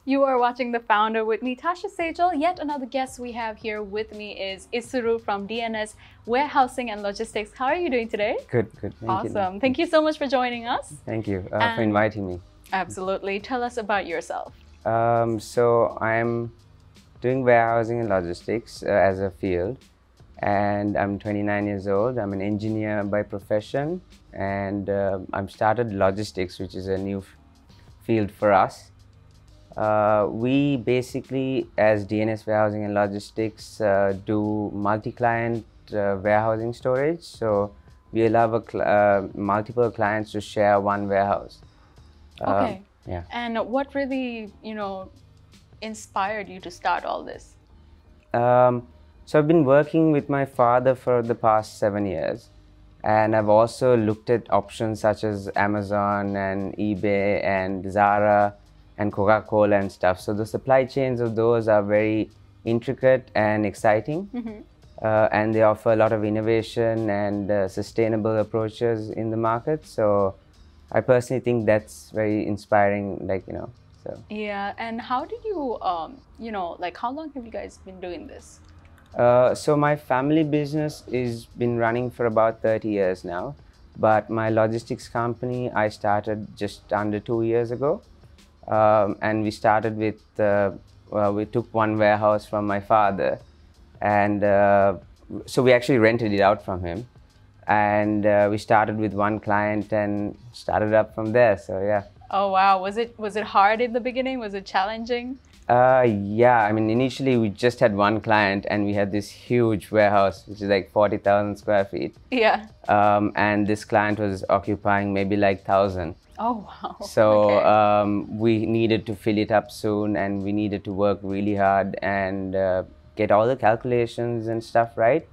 You are watching The Founder with me, Tasha Sejal. Yet another guest we have here with me is Isuru from D.N.S. Warehousing and Logistics. How are you doing today? Good, good. Awesome. Thank you so much for joining us. Thank you for inviting me. Absolutely. Tell us about yourself. So I'm doing warehousing and logistics as a field, and I'm 29 years old. I'm an engineer by profession, and I've started logistics, which is a new field for us. We basically, as D.N.S. Warehousing and Logistics, do multi-client warehousing storage. So we allow multiple clients to share one warehouse. Okay. Yeah. And what really, inspired you to start all this? So I've been working with my father for the past 7 years. And I've also looked at options such as Amazon and eBay and Zara and Coca-Cola and stuff. So the supply chains of those are very intricate and exciting. And they offer a lot of innovation and sustainable approaches in the market. So I personally think that's very inspiring, so. Yeah, and how did you, how long have you guys been doing this? So my family business has been running for about 30 years now, but my logistics company I started just under 2 years ago, and we started with we took one warehouse from my father, and so we actually rented it out from him, and we started with one client and started up from there. So yeah. Oh wow, was it hard in the beginning? Was it challenging? Yeah, I mean, initially we just had one client and we had this huge warehouse, which is like 40,000 square feet. Yeah. And this client was occupying maybe like 1,000. Oh, wow. So okay. We needed to fill it up soon, and we needed to work really hard and get all the calculations and stuff right.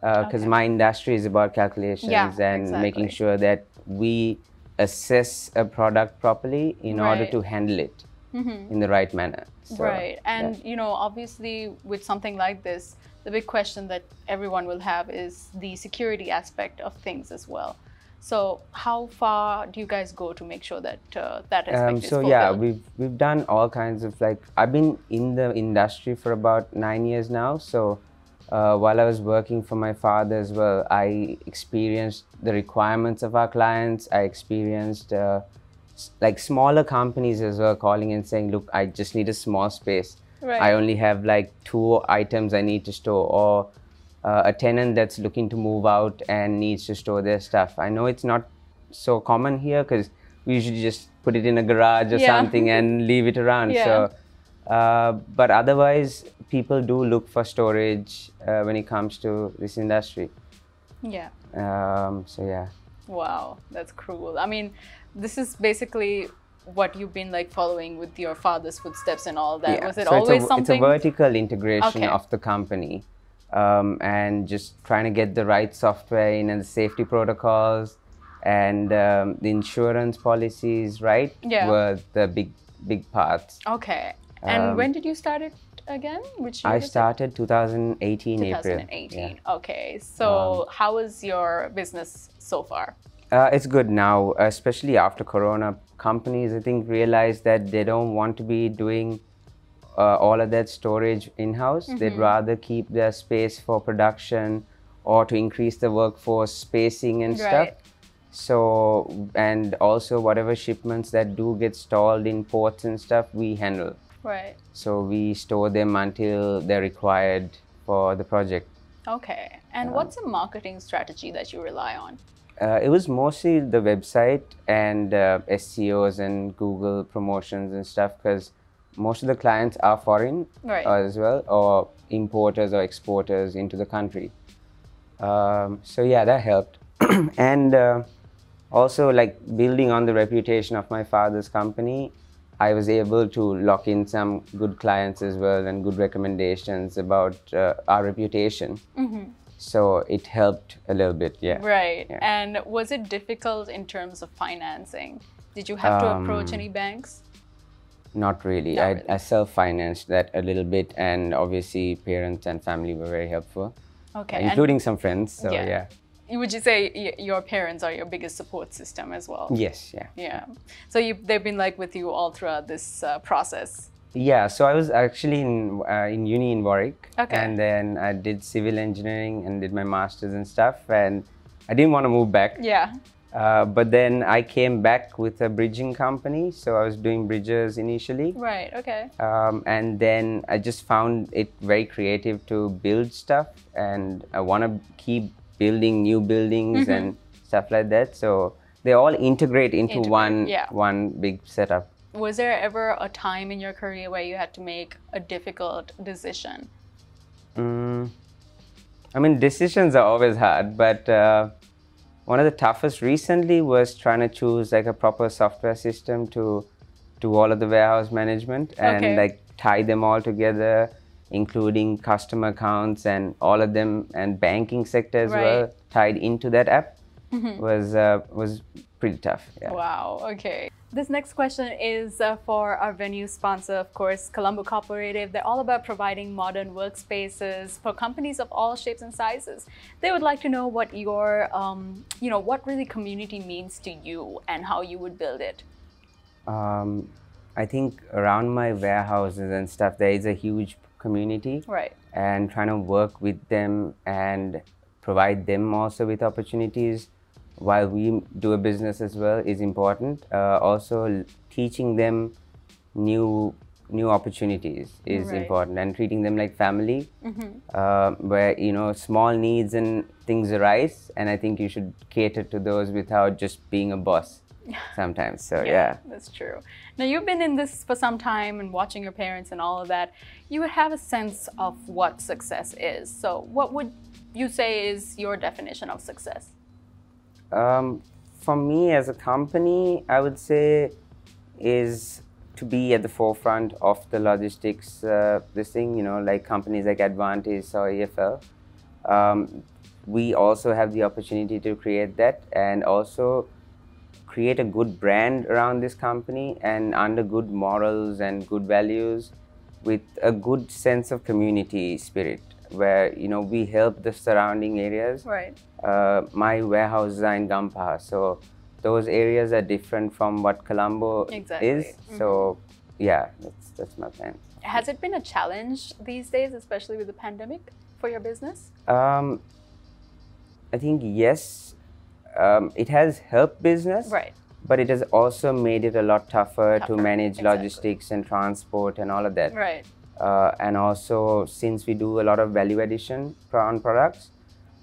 Because my industry is about calculations and making sure that we assess a product properly in order to handle it in the right manner. So, right. And, obviously with something like this, the big question that everyone will have is the security aspect of things as well. So how far do you guys go to make sure that that aspect is fulfilled? Yeah, we've done all kinds of, I've been in the industry for about 9 years now. So while I was working for my father as well, I experienced the requirements of our clients. I experienced smaller companies as well calling and saying, look, I just need a small space. Right. I only have 2 items I need to store, or a tenant that's looking to move out and needs to store their stuff. I know it's not so common here because we usually just put it in a garage or something and leave it around. So, but otherwise, people do look for storage when it comes to this industry. Yeah. So yeah. Wow, that's cool. I mean, this is basically what you've been following with your father's footsteps and all that. Yeah. Was it so always something? It's a vertical integration of the company, and just trying to get the right software in and the safety protocols and the insurance policies were the big parts. Okay. And when did you start it again? Which year I started 2018 April. 2018. Yeah. Okay. So how is your business so far? It's good now, especially after Corona. Companies, I think, realize that they don't want to be doing all of that storage in-house. They'd rather keep their space for production or to increase the workforce spacing and stuff. So, and also whatever shipments that do get stalled in ports and stuff, we handle. Right. So we store them until they're required for the project. Okay. And what's a marketing strategy that you rely on? It was mostly the website and SEOs and Google promotions and stuff, because most of the clients are foreign as well, or importers or exporters into the country. So yeah, that helped. And also, building on the reputation of my father's company, I was able to lock in some good clients as well and good recommendations about our reputation. So it helped a little bit, Right. Yeah. And was it difficult in terms of financing? Did you have to approach any banks? Not really. I self-financed that a little bit, and obviously parents and family were very helpful. Okay. Including some friends, so yeah. would you say your parents are your biggest support system as well? Yes, yeah. Yeah. So they've been like with you all throughout this process? Yeah, so I was actually in uni in Warwick. Okay. And then I did civil engineering and did my master's and stuff. And I didn't want to move back. Yeah. But then I came back with a bridging company. So I was doing bridges initially. Right, okay. And then I just found it very creative to build stuff. And I want to keep building new buildings and stuff like that. So they all integrate into one big setup. Was there ever a time in your career where you had to make a difficult decision? I mean, decisions are always hard, but one of the toughest recently was trying to choose like a proper software system to do all of the warehouse management and like tie them all together, including customer accounts and all of them, and banking sector as well, tied into that app. Was pretty tough. Yeah. Wow, okay. This next question is for our venue sponsor, of course, Colombo Cooperative. They're all about providing modern workspaces for companies of all shapes and sizes. They would like to know what your, what really community means to you and how you would build it. I think around my warehouses and stuff, there is a huge community. Right. And trying to work with them and provide them also with opportunities while we do a business as well is important. Also teaching them new opportunities is important, and treating them like family, where small needs and things arise, and I think you should cater to those without just being a boss sometimes. So yeah, that's true. Now you've been in this for some time and watching your parents and all of that. You would have a sense of what success is. So what would you say is your definition of success? For me as a company, I would say is to be at the forefront of the logistics, like companies like Advantage or EFL. We also have the opportunity to create that and also create a good brand around this company and under good morals and good values with a good sense of community spirit, where we help the surrounding areas. Right. My warehouses are in Gampaha, so those areas are different from what Colombo is. So yeah, that's my plan. Has it been a challenge these days, especially with the pandemic, for your business? I think yes, it has helped business. Right. But it has also made it a lot tougher to manage logistics and transport and all of that. Right. And also, since we do a lot of value addition on products,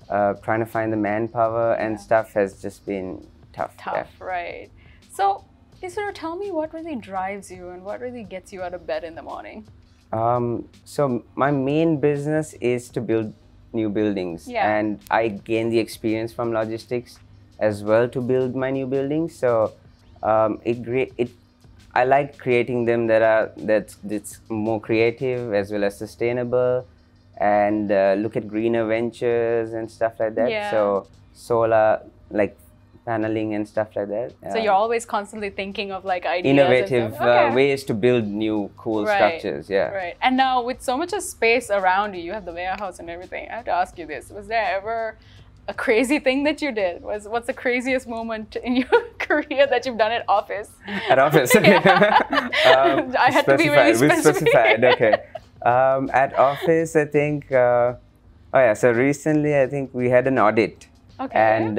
trying to find the manpower and stuff has just been tough. Right. So, Isuru, tell me what really drives you and what really gets you out of bed in the morning? So my main business is to build new buildings, and I gain the experience from logistics as well to build my new buildings. So I like creating them that's more creative as well as sustainable, and look at greener ventures and stuff like that. Yeah. So solar, like paneling and stuff like that. So you're always constantly thinking of like ideas, innovative ways to build new cool structures. Yeah. Right. And now with so much of space around you, you have the warehouse and everything. I have to ask you this: was there ever a crazy thing that you did? What's the craziest moment in your career that you've done at office? At office? I had to be really specific. Okay. At office, I think, so recently I think we had an audit. Okay. And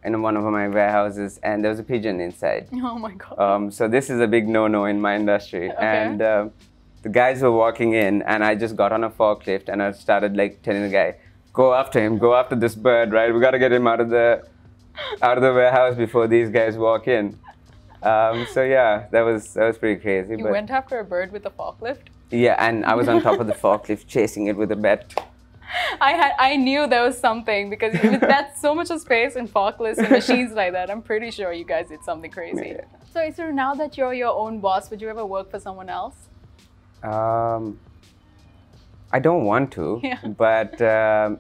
in one of my warehouses, and there was a pigeon inside. Oh my God. So this is a big no-no in my industry. Okay. And the guys were walking in, and I just got on a forklift and I started like telling the guy, go after him, go after this bird, right? We got to get him out of the warehouse before these guys walk in. So yeah, that was pretty crazy. You went after a bird with a forklift? Yeah, and I was on top of the forklift chasing it with a bat. I knew there was something, because with that so much of space and forklifts and machines like that, I'm pretty sure you guys did something crazy. Yeah. So Isuru, now that you're your own boss, would you ever work for someone else? I don't want to, but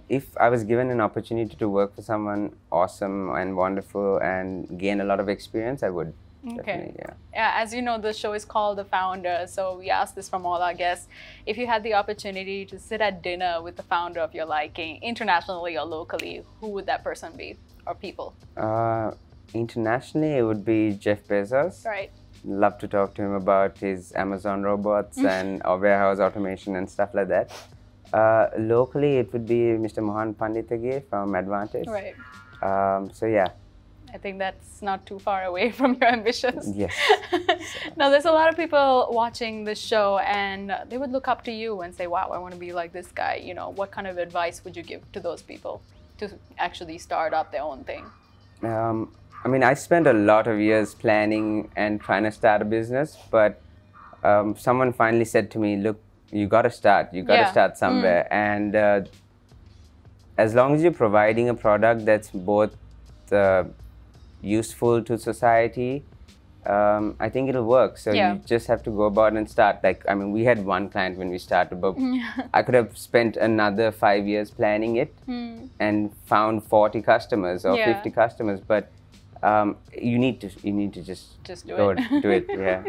if I was given an opportunity to work for someone awesome and wonderful and gain a lot of experience, I would. Okay. Yeah, as you know, the show is called The Founder, so we ask this from all our guests. If you had the opportunity to sit at dinner with the founder of your liking, internationally or locally, who would that person be, or people? Internationally, it would be Jeff Bezos. Right. Love to talk to him about his Amazon robots and warehouse automation and stuff like that. Locally, it would be Mr. Mohan Panditagir from Advantage. Right. So yeah. I think that's not too far away from your ambitions. Yes. Now, there's a lot of people watching this show, and they would look up to you and say, wow, I want to be like this guy. You know, what kind of advice would you give to those people to actually start up their own thing? I mean, I spent a lot of years planning and trying to start a business, but someone finally said to me, look, you got to start. You got to start somewhere. And as long as you're providing a product that's both useful to society, I think it'll work. So you just have to go about and start. Like, I mean, we had one client when we started, but I could have spent another 5 years planning it and found 40 customers or 50 customers. But you need to just do it. Yeah.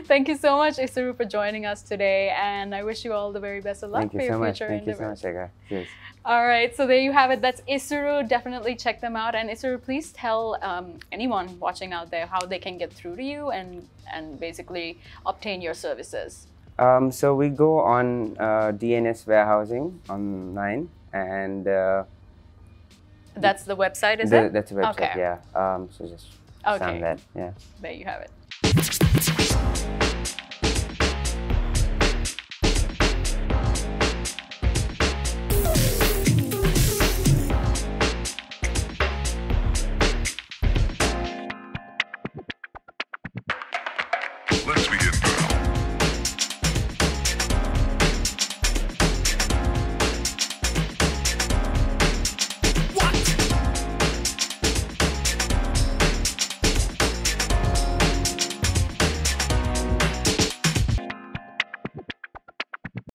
Thank you so much, Isuru, for joining us today, and I wish you all the very best of luck for your future endeavors. Thank you so much, Ega. Cheers. All right, so there you have it. That's Isuru. Definitely check them out. And Isuru, please tell anyone watching out there how they can get through to you and basically obtain your services. So we go on D.N.S. warehousing online, and that's the website, is it? That's the website, okay. yeah. So just sign that, yeah. There you have it.